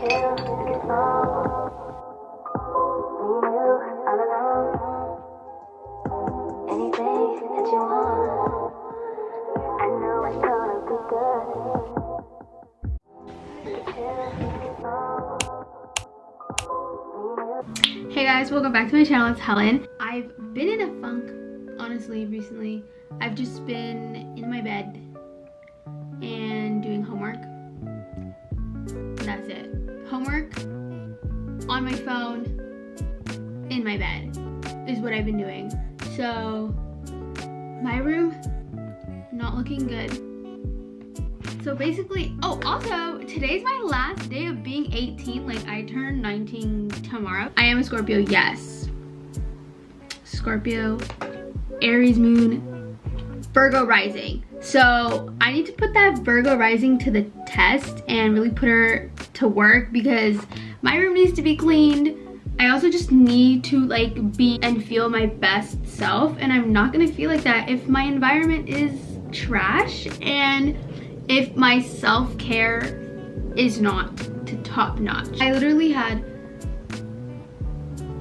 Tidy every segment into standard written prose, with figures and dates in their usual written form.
Hey guys, welcome back to my channel. It's Helen. I've been in a funk, honestly, recently. I've just been in my bed and doing homework. That's it. Homework, on my phone, in my bed is what I've been doing. So, my room, not looking good. So basically, oh, also, today's my last day of being 18. Like, I turn 19 tomorrow. I am a Scorpio, yes. Scorpio, Aries moon, Virgo rising. So I need to put that Virgo rising to the test and really put her to work because my room needs to be cleaned. I also just need to like be and feel my best self, and I'm not gonna feel like that if my environment is trash and if my self-care is not to top notch. I literally had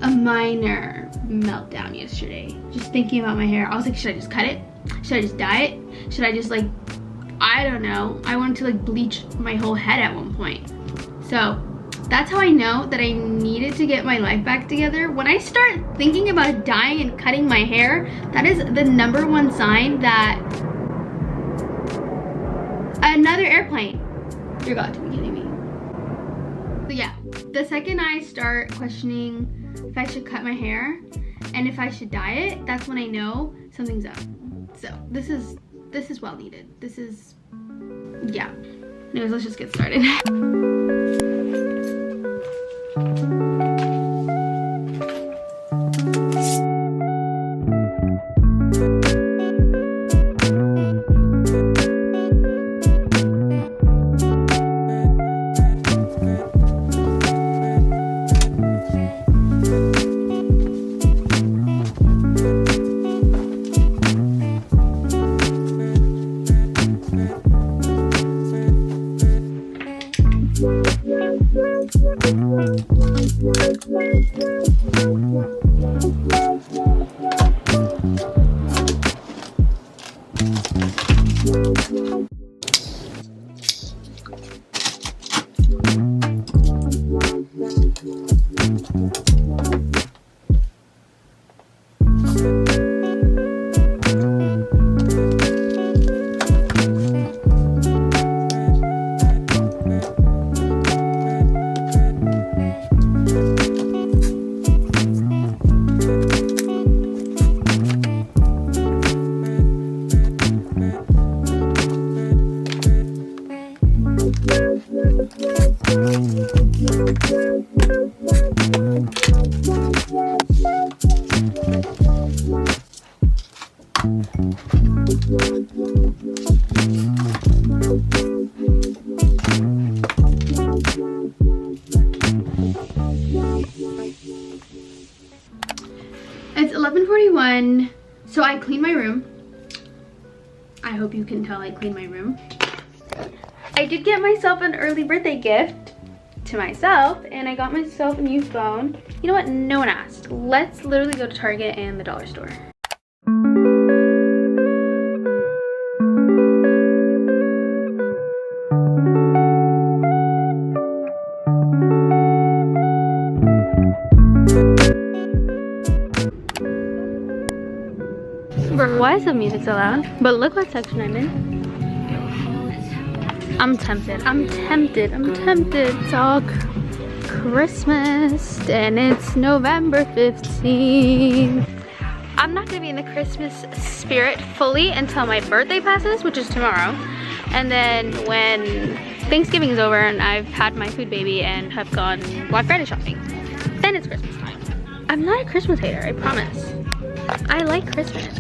a minor meltdown yesterday just thinking about my hair. I was like, should I just cut it? Should I just dye it? Should I just like, I don't know. I wanted to like bleach my whole head at one point. So that's how I know that I needed to get my life back together. When I start thinking about dyeing and cutting my hair, that is the #1 sign that another airplane. You're got to be kidding me. So yeah, the second I start questioning if I should cut my hair and if I should dye it, that's when I know something's up. So this is well needed. This is, yeah. Anyways, let's just get started. It's 11:41, so I cleaned my room. I hope you can tell I cleaned my room. I did get myself an early birthday gift to myself, and I got myself a new phone. You know what? No one asked. Let's literally go to Target and the dollar store. Why is the music so loud? But look what section I'm in. I'm tempted. It's all Christmas and it's November 15th. I'm not gonna be in the Christmas spirit fully until my birthday passes, which is tomorrow. And then when Thanksgiving is over and I've had my food baby and have gone Black Friday shopping, then it's Christmas time. I'm not a Christmas hater, I promise. I like Christmas.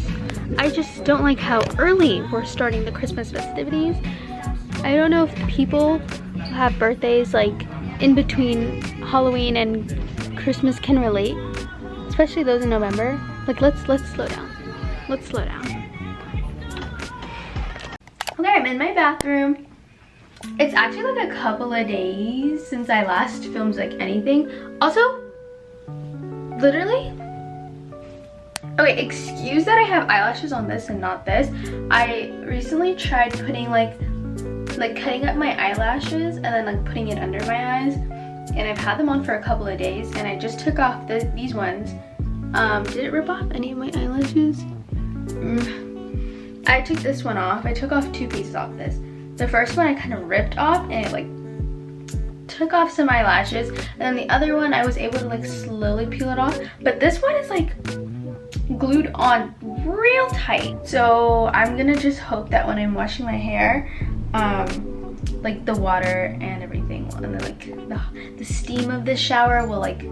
I just don't like how early we're starting the Christmas festivities. I don't know if people who have birthdays like in between Halloween and Christmas can relate, especially those in November. Like let's slow down. Let's slow down. Okay, I'm in my bathroom. It's actually like a couple of days since I last filmed like anything. Also, literally, okay, excuse that I have eyelashes on this and not this. I recently tried putting like cutting up my eyelashes and then like putting it under my eyes, and I've had them on for a couple of days, and I just took off these ones. Did it rip off any of my eyelashes? I took this one off. I took off 2 pieces off this. The first one I kind of ripped off and it like took off some eyelashes, and then the other one I was able to like slowly peel it off, but this one is like glued on real tight. So I'm gonna just hope that when I'm washing my hair, like the water and everything and then like the steam of the shower will like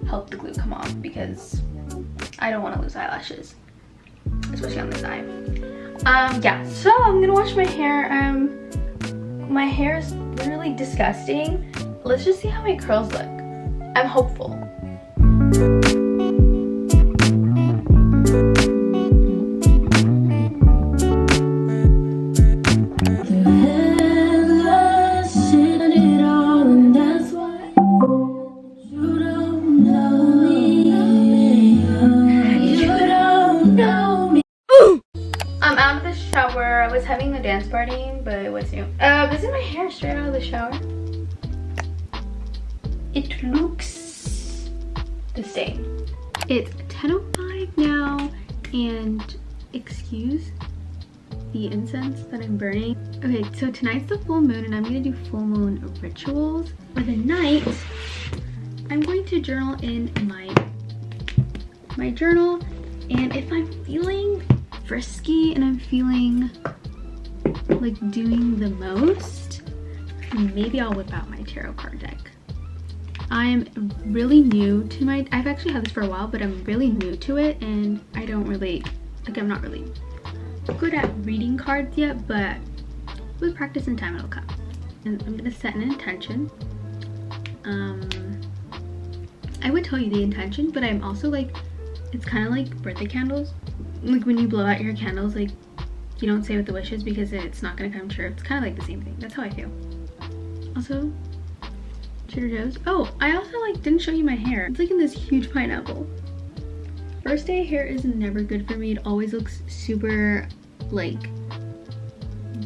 help the glue come off, because I don't want to lose eyelashes, especially on this eye. Yeah, so I'm gonna wash my hair. My hair is literally disgusting. Let's just see how my curls look. I'm hopeful. I'm out of the shower. I was having a dance party, but what's new? This is my hair straight out of the shower. It looks the same. It's 10:05 now, and excuse the incense that I'm burning. Okay, so tonight's the full moon, and I'm gonna do full moon rituals. For the night, I'm going to journal in my journal, and if I'm feeling frisky and I'm feeling like doing the most, maybe I'll whip out my tarot card deck. I'm really new to I've actually had this for a while, but I'm really new to it, and I don't really, like, I'm not really good at reading cards yet, but with practice and time it'll come. And I'm gonna set an intention. I would tell you the intention, but I'm also like, it's kind of like birthday candles. Like when you blow out your candles, like you don't say what the wish is because it's not gonna come true. It's kind of like the same thing. That's how I feel. Also, Trader Joe's. Oh, I also like didn't show you my hair. It's like in this huge pineapple. First day hair is never good for me. It always looks super like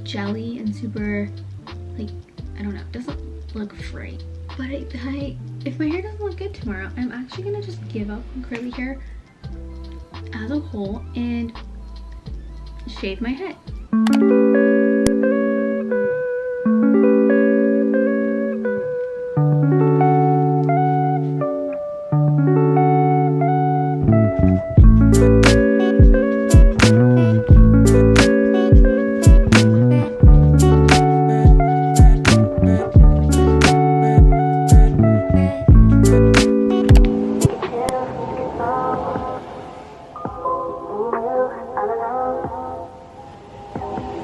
jelly and super like, I don't know, it doesn't look free. But if my hair doesn't look good tomorrow, I'm actually gonna just give up on curly hair as a whole and shave my head.